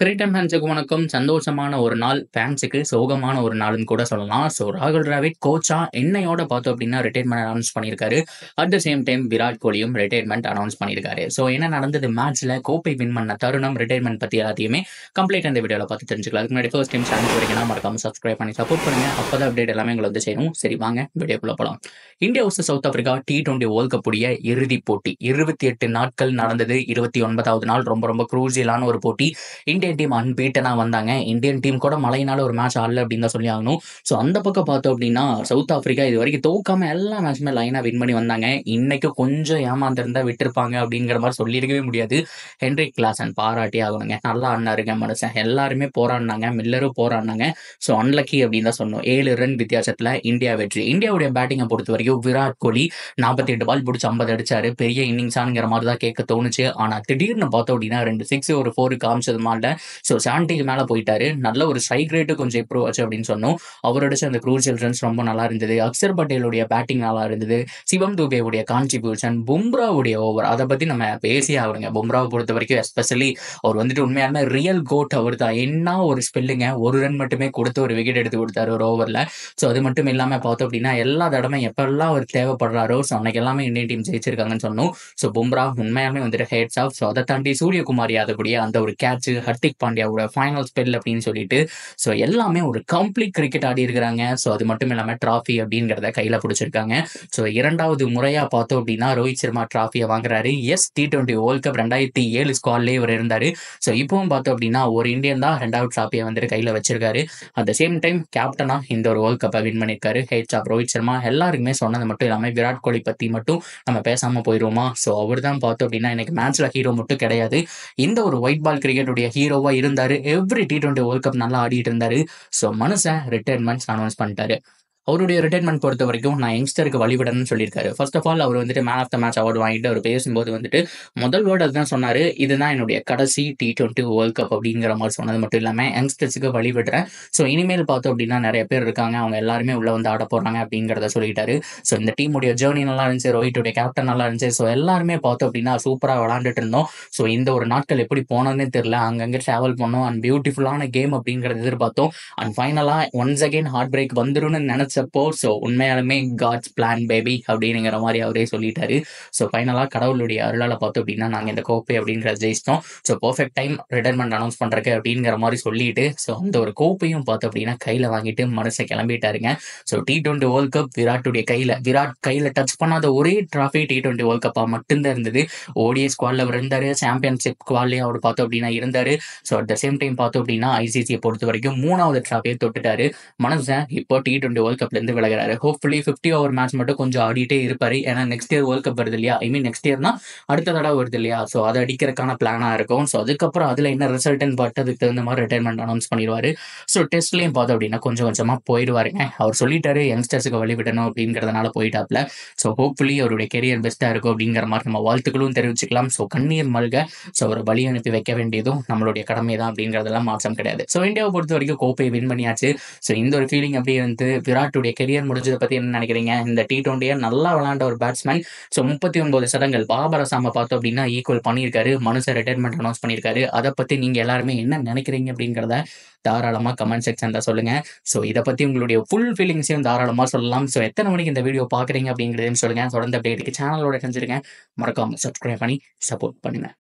Great Dane ஃபேன்ஸுக்கு வணக்கம். சந்தோஷமான ஒரு நாள், ஃபேன்ஸுக்கு சோகமான ஒரு நாள்னு கூட சொல்லலாம். ஸோ ராகுல் டிராவிட் கோச்சா இன்னையோட பார்த்தோம் அப்படின்னா ரிட்டயர்மெண்ட் அனௌன்ஸ் பண்ணியிருக்காரு. At the same time Virat கோலியும் ரிட்டயர்மெண்ட் அனௌன்ஸ் பண்ணியிருக்காரு. ஸோ என்ன நடந்தது மேட்ச்ல, கோப்பை வின் பண்ண தருணம், ரிட்டயர்மெண்ட் பத்தி எல்லாத்தையுமே கம்ப்ளீட் இந்த வீடியோவில் பார்த்து தெரிஞ்சுக்கலாம். அதுக்கு முன்னாடி ஃபர்ஸ்ட் டைம் சேனல் வரைக்கும் மறக்காம சப்ஸ்கிரைப் பண்ணி சப்போர்ட் பண்ணுங்க. அப்பதான் அப்டேட் எல்லாமே எங்களை வந்து செய்யணும். சரி வாங்க வீடியோக்குள்ள போகலாம். India vs south Africa T20 world cup உடைய இறுதிப் போட்டி 28 நாட்கள் நடந்தது. 29வது நாள் ரொம்ப ரொம்ப குரூசியலான ஒரு போட்டி. இந்தியன் டீம் அன்பீட்டனா வந்தாங்க. இந்தியன் டீம் கூட மழையினால ஒரு மேட்ச் ஆடல அப்படின்னு தான் சொல்லி ஆகணும். ஸோ அந்த பக்கம் பார்த்தோம் அப்படின்னா சவுத் ஆப்பிரிக்கா இது வரைக்கும் தோக்காம எல்லா மேட்சுமே லைனா வின் பண்ணி வந்தாங்க. இன்னைக்கு கொஞ்சம் ஏமாந்திருந்தா விட்டுருப்பாங்க அப்படிங்கிற மாதிரி சொல்லியிருக்கவே முடியாது. ஹென்ரிக் கிளாசன் பாராட்டி ஆகணுங்க. நல்லா ஆடினாருங்க மனுஷன். எல்லாருமே போராடினாங்க, மில்லரும் போராடினாங்க. ஸோ அன்லக்கி அப்படின்னு தான் சொன்னோம். 7 ரன் வித்தியாசத்துல இந்தியா வெற்றி. இந்தியாவுடைய பேட்டிங்கை பொறுத்த வரைக்கும் விராட் கோலி 48 பால் பிடிச்சி 50 அடிச்சாரு. பெரிய இன்னிங்ஸாங்கிற மாதிரி தான் கேட்க தோணுச்சு. ஆனா திடீர்னு பார்த்தோம் அப்படின்னா 2 6 ஒரு 4 காமிச்சது மாதிரி. ஸோ 70க்கு மேலே போயிட்டாரு. நல்ல ஒரு ஸ்ட்ரைக் ரேட்டு கொஞ்சம் இம்ப்ரூவ் ஆச்சு அப்படின்னு சொன்னோம். அவரோட அந்த க்ரூசியல் ரன்ஸ் ரொம்ப நல்லா இருந்தது. அக்சர் பட்டேலுடைய பேட்டிங் நல்லா இருந்தது. சிவம் துபேவுடைய கான்ட்ரிபியூஷன், பும்ராவுடைய ஓவர், அதை பத்தி நம்ம பேசியே ஆகணுங்க. பும்ராவை பொறுத்த வரைக்கும் எஸ்பெஷலி அவர் வந்துட்டு உண்மையாலுமே ரியல் கோட் அவர் தான். என்ன ஒரு ஸ்பெல்லுங்க, ஒரு ரன் மட்டுமே கொடுத்து ஒரு விக்கெட் எடுத்து கொடுத்தாரு ஒரு ஓவரில். ஸோ அது மட்டும் இல்லாமல் பார்த்தோம் அப்படின்னா எல்லா தடவை எப்பெல்லாம் அவர் தேவைப்படுறாரோ ஸோ அன்னைக்கு எல்லாமே இந்தியன் டீம் ஜெயிச்சிருக்காங்கன்னு சொன்னோம். ஸோ பும்ரா உண்மையாலுமே வந்துட்டு ஹெட்ஸ் ஆஃப். ஸோ அதை தாண்டி சூரியகுமார் யாதவுடைய அந்த ஒரு கேட்ச், ஹர்திக் பாண்டியாவோட ஃபைனல் ஸ்பெல் அப்படின்னு சொல்லிட்டு ஸோ எல்லாமே ஒரு கம்ப்ளீட் கிரிக்கெட் ஆடி இருக்கிறாங்க. ஸோ அது மட்டும் இல்லாமல் டிராஃபி அப்படிங்கிறத கையில் பிடிச்சிருக்காங்க. ஸோ 2வது முறையாக பார்த்தோம் அப்படின்னா ரோஹித் சர்மா டிராஃபியை வாங்குறாரு. T20 வேர்ல்ட் கப் 2007 ஸ்குவாட்லேயே இவர் இருந்தார். ஸோ இப்பவும் பார்த்தோம் அப்படின்னா ஒரு இந்தியன் தான் 2வது டிராஃபியை வந்துட்டு கையில் வச்சிருக்காரு. அட் த சேம் டைம் கேப்டனா இந்த ஒரு வேர்ல்ட் கப்பை வின் பண்ணியிருக்காரு. Hats off Rohit Sharma. எல்லாருக்குமே சொன்னது மட்டும் இல்லாமல் விராட் கோலி பற்றி மட்டும் நம்ம பேசாமல் போயிடுவோமா? ஸோ அவர் தான் பார்த்தோம் அப்படின்னா எனக்கு மேட்ச்ல ஹீரோ மட்டும் கிடையாது, இந்த ஒரு ஒயிட் பால் கிரிக்கெட்டுடைய ஹீரோவா இருந்தாரு. எவ்ரி T20 வேர்ல்ட் கப் நல்லா ஆடிட்டு இருந்தாரு. ஸோ மனுஷன் ரிட்டையர்மெண்ட் அனௌன்ஸ் பண்ணிட்டாரு. அவருடைய ரிட்டையர்மெண்ட் பொறுத்த வரைக்கும் நான் யங்ஸ்டருக்கு வழிவிடணும்னு சொல்லியிருக்காரு. ஃபர்ஸ்ட் ஆஃப் ஆல் அவர் வந்துட்டு man of the match award வாங்கிட்டு அவர் பேசும்போது வந்துட்டு முதல் வேர்டு அதுதான் சொன்னார், இதுதான் என்னுடைய கடைசி T20 வேர்ல்ட் கப் அப்படிங்கிற மாதிரி சொன்னது மட்டும் இல்லாமல் யங்ஸ்டர்ஸுக்கு வழிவிடுறேன். ஸோ இனிமேல் பார்த்தோம் அப்படின்னா நிறைய பேர் இருக்காங்க, அவங்க எல்லாருமே உள்ள வந்து ஆட போகிறாங்க அப்படிங்கிறத சொல்லிட்டாரு. ஸோ இந்த டீமுடைய ஜேர்னி நல்லா இருந்துச்சு, ரோஹித்துடைய கேப்டன் நல்லா இருந்துச்சு. ஸோ எல்லாருமே பார்த்தோம் அப்படின்னா சூப்பராக விளாண்டுட்டு இருந்தோம். ஸோ இந்த ஒரு நாட்கள் எப்படி போனோன்னே தெரியல. அங்கங்கே ட்ராவல் பண்ணோம் அண்ட் பியூட்டிஃபுல்லான கேம் அப்படிங்கிறத எதிர்பார்த்தோம். அண்ட் ஃபைனலாக ஒன்ஸ் அகெயின் ஹார்ட் பிரேக் வந்துரும்னு நினச்ச ஸோ உண்மையாலுமே காட்ஸ் பிளான் பேபி அப்படிங்கிற மாதிரி அவரே சொல்லிட்டாரு. ஸோ ஃபைனலாக கடவுளுடைய அருளால் பார்த்தோம் அப்படின்னா நாங்கள் இந்த கோப்பை அப்படிங்கிறத ஜெயிச்சிட்டோம். So perfect time retirement announce பண்ணுறக்கு அப்படிங்கிற மாதிரி சொல்லிட்டு ஸோ அந்த ஒரு கோப்பையும் பார்த்தோம் அப்படின்னா கையில் வாங்கிட்டு மனுஷன் கிளம்பிட்டாருங்க. ஸோ T20 வேர்ல்ட் கப் விராட்டுடைய கையில், விராட் கையில் டச் பண்ணாத ஒரே டிராஃபி T20 வேர்ல்ட் கப்பாக மட்டும்தான் இருந்தது. ODI ஸ்குவாடில் அவர் இருந்தார், சாம்பியன்ஷிப் ஸ்குவாட்லேயும் அவர் பார்த்தோம் அப்படின்னா இருந்தார். So at the same time பார்த்தோம் அப்படின்னா ICCயை பொறுத்த வரைக்கும் 3வது டிராஃபியை தொட்டுட்டாரு. மனுஷன் இப்போ T20 வேர்ல்ட் கப்லேருந்து விலகிறாரு. ஹோப்ஃபுல்லி 50 ஓவர் மேட்ச் மட்டும் கொஞ்சம் ஆடிட்டே இருப்பாரு. ஏன்னா நெக்ஸ்ட் இயர் வேர்ல்ட் கப் வருது இல்லையா, ஐ மீன் நெக்ஸ்ட் இயர்னா அடுத்த தடவை வருது இல்லையா, ஸோ அதை அடிக்கிறதுக்கான பிளானாக இருக்கும். ஸோ அதுக்கப்புறம் அதில் என்ன ரிசல்ட்னு பார்த்து அதுக்கு தகுந்த மாதிரி ரிட்டையர்மெண்ட் அனௌன்ஸ் பண்ணிடுவார். ஸோ டெஸ்ட்லேயும் பார்த்தோம் அப்படின்னா கொஞ்சம் கொஞ்சமாக போயிடுவாருங்க. அவர் சொல்லிட்டாரு யங்ஸ்டர்ஸுக்கு வழிவிடணும் அப்படிங்கிறதுனால போயிட்டாப்ல. ஸோ ஹோப்ஃபுல்லி அவருடைய கெரியர் பெஸ்ட்டாக இருக்கும் அப்படிங்கிற மாதிரி நம்ம வாழ்த்துக்களும் தெரிவிச்சுக்கலாம். ஸோ கண்ணீர் மல்க ஸோ அவரை வழி அனுப்பி வைக்க வேண்டியதும் நம்மளுடைய கடமை தான் அப்படிங்கிறதெல்லாம் மாற்றம் கிடையாது. ஸோ இந்தியாவை பொறுத்த வரைக்கும் கோப்பையை வின் பண்ணியாச்சு. ஸோ இந்த ஒரு ஃபீலிங் அப்படியே வந்து விராட்டுடைய கெரியர் முடிஞ்சதை பற்றி என்ன நினைக்கிறீங்க? இந்த T20 நல்லா விளையாண்ட ஒரு பேட்ஸ்மேன். ஸோ 39 சதங்கள் பாபர் அசாமை பார்த்தோம் அப்படின்னா ஈக்குவல் பண்ணியிருக்காரு. மனுஷன் ரிட்டையர்மெண்ட் அனௌன்ஸ் பண்ணியிருக்காரு. அதை பற்றி நீங்கள் எல்லாருமே என்ன நினைக்கிறீங்க அப்படிங்கிறத தாராளமாக கமெண்ட் செக்ஷனில் சொல்லுங்கள். ஸோ இதை பற்றி உங்களுடைய ஃபுல் ஃபீலிங்ஸையும் தாராளமாக சொல்லலாம். ஸோ எத்தனை மணிக்கு இந்த வீடியோ பார்க்குறீங்க அப்படிங்கிறதையும் சொல்லுங்கள். தொடர்ந்து அப்டேட்டுக்கு சேனலோட செஞ்சுருங்க. மறக்காமல் சப்ஸ்கிரைப் பண்ணி சப்போர்ட் பண்ணுங்கள்.